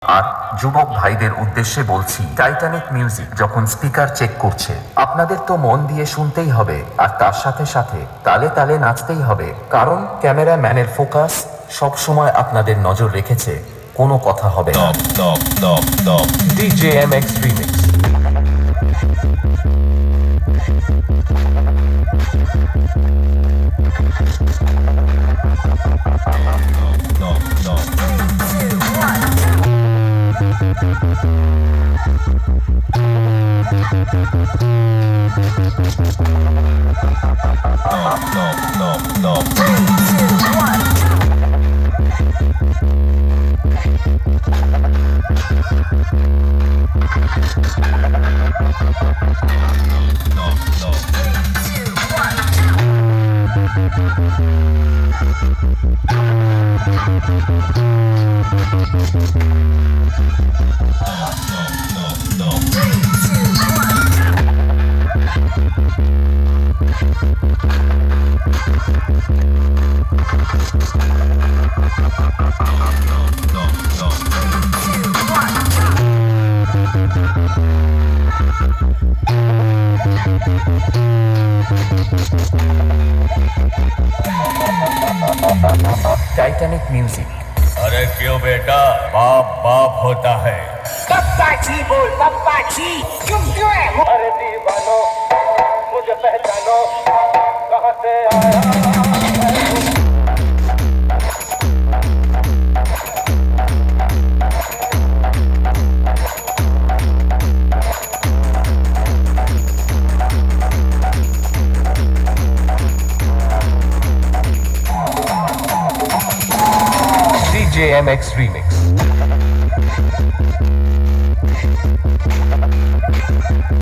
আর যুবক ভাইদের উদ্দেশ্যে বলছি, টাইটানিক মিউজিক যখন স্পিকার চেক করছে, আপনাদের তো মন দিয়ে শুনতেই হবে, আর তার সাথে সাথে তালে তালে নাচতেই হবে, কারণ ক্যামেরাম্যানের ফোকাস সব সময় আপনাদের নজর রেখেছে। কোনো কথা হবে না। DJMX Remix। Titanic music. अरे क्यों बेटा, बाप बाप होता है। पप्पा जी बोल, पप्पा जी तुम क्यों है? अरे दीवानो मुझे पहचानो, कहाँ से आया। DJMX Remix।